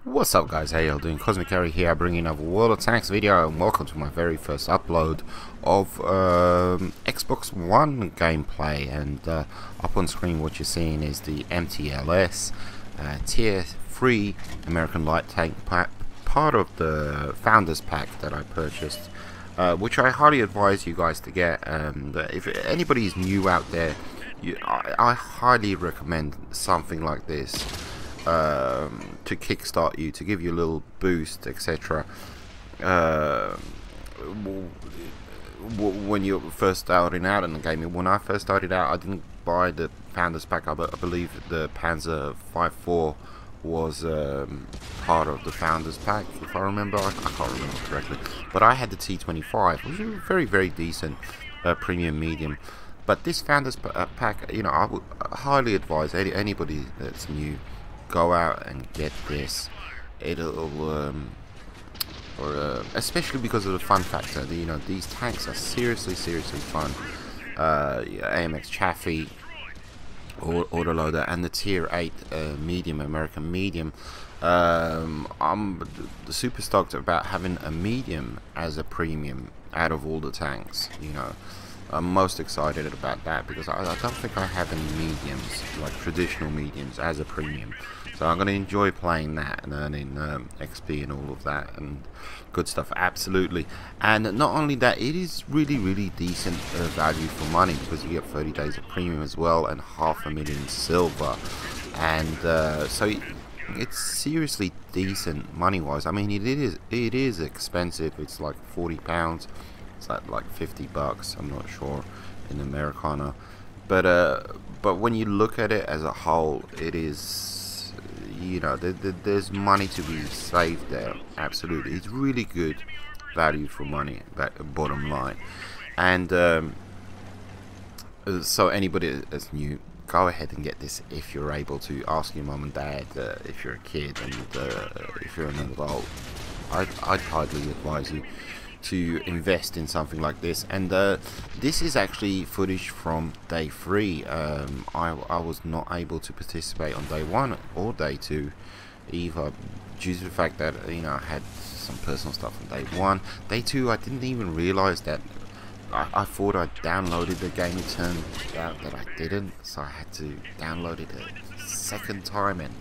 What's up guys, how y'all doing? Cosmic Carry here, bringing another World of Tanks video, and welcome to my very first upload of Xbox One gameplay. And up on screen what you're seeing is the MTLS Tier 3 American Light Tank pack, part of the Founders Pack that I purchased, which I highly advise you guys to get. If anybody's new out there, I highly recommend something like this to kickstart you, to give you a little boost, etc. When you're first starting out in the game. When I first started out, I didn't buy the Founders Pack. I believe the Panzer 5.4 was part of the Founders Pack, if I remember. I can't remember correctly, but I had the T25, which was very, very decent premium medium. But this Founders Pack, you know, I would highly advise anybody that's new, go out and get this. It'll especially because of the fun factor. You know, these tanks are seriously fun. AMX Chaffee autoloader and the tier 8 medium, American medium. I'm super stoked about having a medium as a premium out of all the tanks. You know, I'm most excited about that because I don't think I have any mediums, like traditional mediums, as a premium. So I'm going to enjoy playing that and earning XP and all of that and good stuff, absolutely. And not only that, it is really decent value for money, because you get 30 days of premium as well and 500,000 silver. And so it's seriously decent money wise. I mean, it is expensive. It's like £40. It's like 50 bucks, I'm not sure, in Americana. But when you look at it as a whole, it is, you know, there's money to be saved there. Absolutely, it's really good value for money, bottom line. And so anybody that's new, go ahead and get this if you're able to. Ask your mum and dad if you're a kid, and if you're an adult, I'd highly advise you to invest in something like this. And this is actually footage from day 3. I was not able to participate on day 1 or day 2 either, due to the fact that, you know, I had some personal stuff on day 1. Day 2, I didn't even realize that I thought I downloaded the game. It turned out that I didn't, so I had to download it a second time, and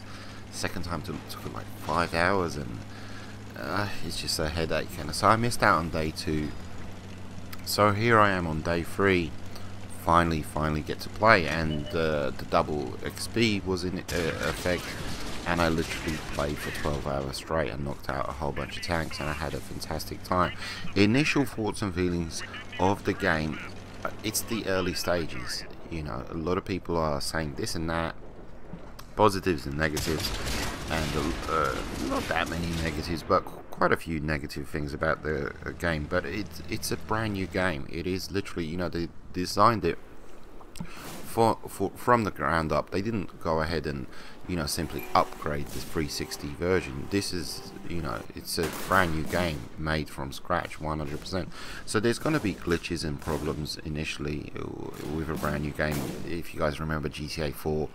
second time took like 5 hours, and it's just a headache. And so I missed out on day 2. So here I am on day 3, finally get to play, and the double XP was in effect, and I literally played for 12 hours straight and knocked out a whole bunch of tanks, and I had a fantastic time. Initial thoughts and feelings of the game, it's the early stages. You know, a lot of people are saying this and that, positives and negatives, and not that many negatives, but quite a few negative things about the game. But it's a brand new game. It is literally, you know, they designed it from the ground up. They didn't go ahead and, you know, simply upgrade the 360 version. This is, you know, it's a brand new game made from scratch, 100%. So there's going to be glitches and problems initially with a brand new game. If you guys remember GTA 4,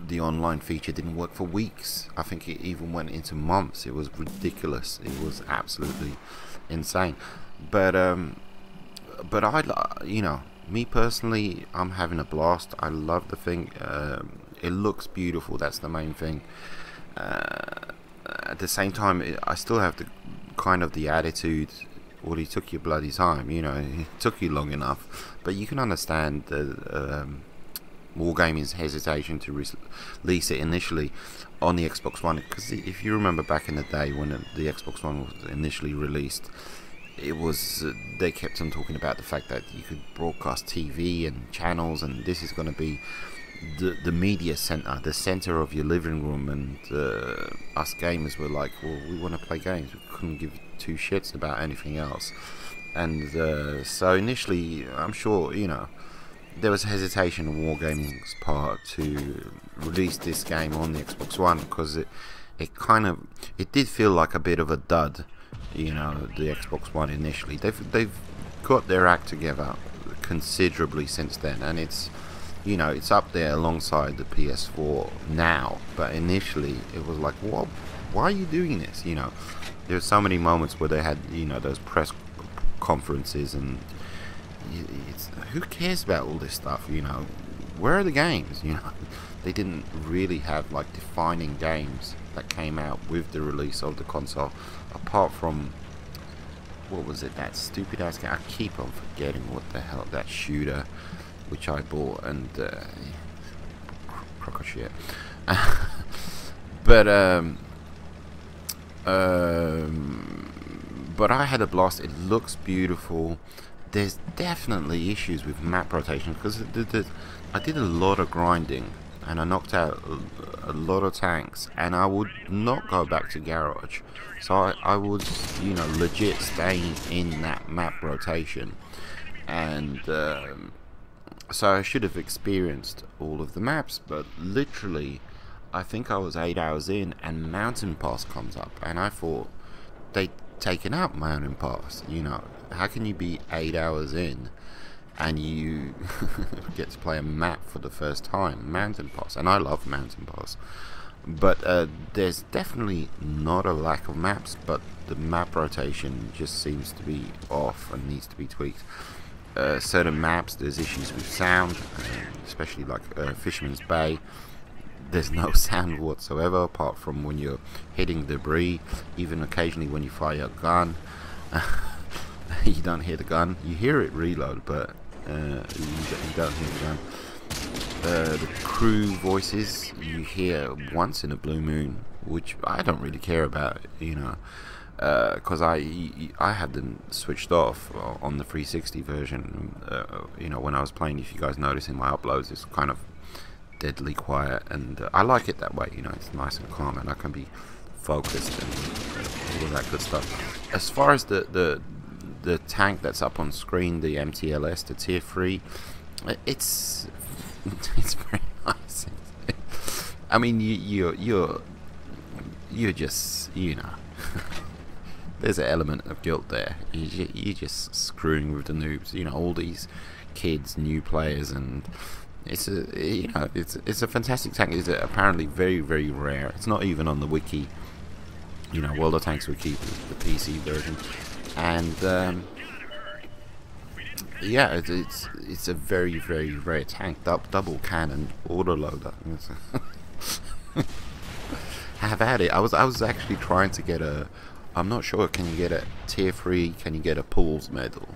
the online feature didn't work for weeks. I think it even went into months. It was ridiculous. It was absolutely insane. But I, you know, me personally, I'm having a blast. I love the thing. It looks beautiful. That's the main thing. At the same time, I still have the kind of the attitude, well, it took you bloody time. You know, it took you long enough. But you can understand the Wargaming's hesitation to release it initially on the Xbox One, because if you remember back in the day when the Xbox One was initially released, it was they kept on talking about the fact that you could broadcast TV and channels, and this is going to be the media center, the center of your living room. And us gamers were like, well, we want to play games. We couldn't give two shits about anything else. And so initially, I'm sure, you know, there was hesitation on Wargaming's part to release this game on the Xbox One, because it did feel like a bit of a dud. You know, the Xbox One initially, they've got their act together considerably since then, and it's, you know, it's up there alongside the PS4 now. But initially it was like, what why are you doing this? You know, there's so many moments where they had, you know, those press conferences, and who cares about all this stuff? You know, where are the games? You know, they didn't really have like defining games that came out with the release of the console, apart from, what was it, that stupid ass game? I keep on forgetting what the hell, that shooter which I bought, and crock of shit. But I had a blast. It looks beautiful. There's definitely issues with map rotation, because I did a lot of grinding and I knocked out a lot of tanks, and I would not go back to Garage. So I was, you know, legit staying in that map rotation, and so I should have experienced all of the maps. But literally, I think I was 8 hours in, and Mountain Pass comes up, and I thought they'd taken out Mountain Pass. You know, how can you be 8 hours in and you get to play a map for the first time? Mountain Pass. And I love Mountain Pass, but there's definitely not a lack of maps, but the map rotation just seems to be off and needs to be tweaked. Certain maps, there's issues with sound, especially like Fisherman's Bay. There's no sound whatsoever, apart from when you're hitting debris. Even occasionally when you fire a gun, you don't hear the gun. You hear it reload, but you don't hear the gun. The crew voices you hear once in a blue moon, which I don't really care about, you know, because I had them switched off on the 360 version. You know, when I was playing, if you guys notice in my uploads, it's kind of deadly quiet, and I like it that way. You know, it's nice and calm, and I can be focused and all of that good stuff. As far as the tank that's up on screen, the MTLS, the tier 3, it's very nice. I mean, you're just, you know, there's an element of guilt there. You're just screwing with the noobs. You know, all these kids, new players, and it's a, you know, it's a fantastic tank. It's apparently very, very rare. It's not even on the wiki. You know, World of Tanks wiki, the PC version, and yeah, it's a very, very rare tank. Double cannon autoloader. Have at it. I was actually trying to get a, I'm not sure, can you get a tier 3, can you get a pools medal?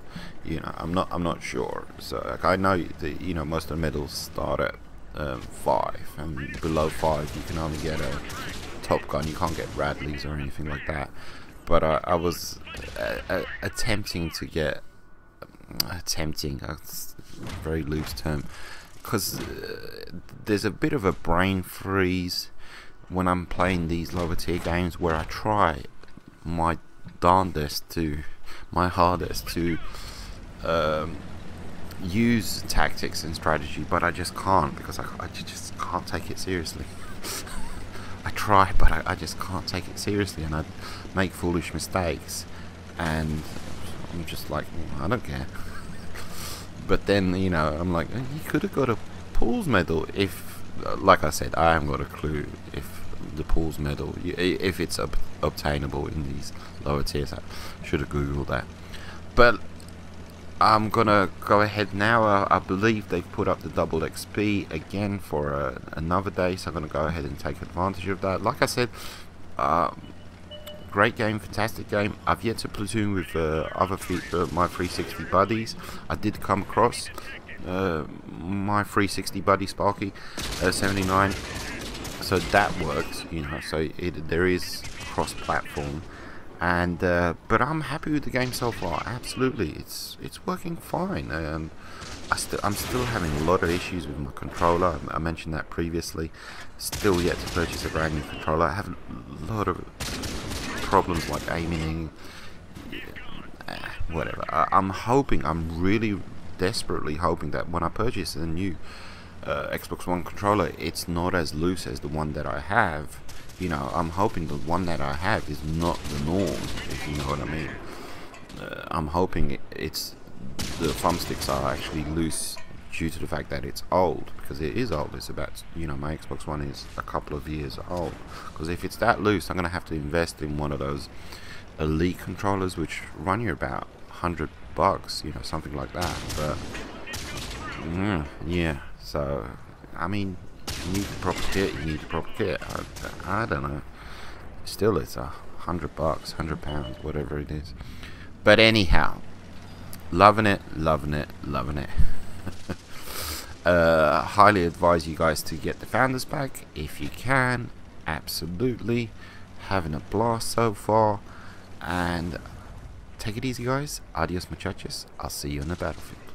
You know, I'm not sure. So like, I know that, you know, most of the medals start at 5, and below 5 you can only get a Top Gun. You can't get Radleys or anything like that. But I was attempting to get, that's a very loose term, because there's a bit of a brain freeze when I'm playing these lower tier games, where I try my darndest to, my hardest to use tactics and strategy, but I just can't, because I just can't take it seriously. I try, but I just can't take it seriously, and I make foolish mistakes, and I'm just like, I don't care. But then, you know, I'm like, you could have got a pools medal if, like I said, I haven't got a clue if the pools medal, if it's obtainable in these lower tiers. I should have googled that. But I'm gonna go ahead now. I believe they've put up the double XP again for another day, so I'm gonna go ahead and take advantage of that. Like I said, great game, fantastic game. I've yet to platoon with my 360 buddies. I did come across my 360 buddy Sparky 79, so that works, you know. So there is cross-platform, and but I'm happy with the game so far. Absolutely, it's working fine. I'm still having a lot of issues with my controller. I mentioned that previously. Still yet to purchase a brand new controller. I have a lot of problems like aiming, whatever. I'm really desperately hoping that when I purchase a new Xbox One controller, it's not as loose as the one that I have. You know, I'm hoping the one that I have is not the norm, if you know what I mean. I'm hoping the thumbsticks are actually loose due to the fact that it's old, because it is old. It's about, you know, my Xbox One is a couple of years old. Because if it's that loose, I'm gonna have to invest in one of those Elite controllers, which run you about $100, you know, something like that. But yeah, so I mean, you need the proper kit. You need the proper kit. I don't know. Still, it's $100, £100, whatever it is. But anyhow, loving it, loving it, loving it. Highly advise you guys to get the Founders Pack if you can. Absolutely, having a blast so far. And take it easy, guys. Adios, muchachos. I'll see you on the battlefield.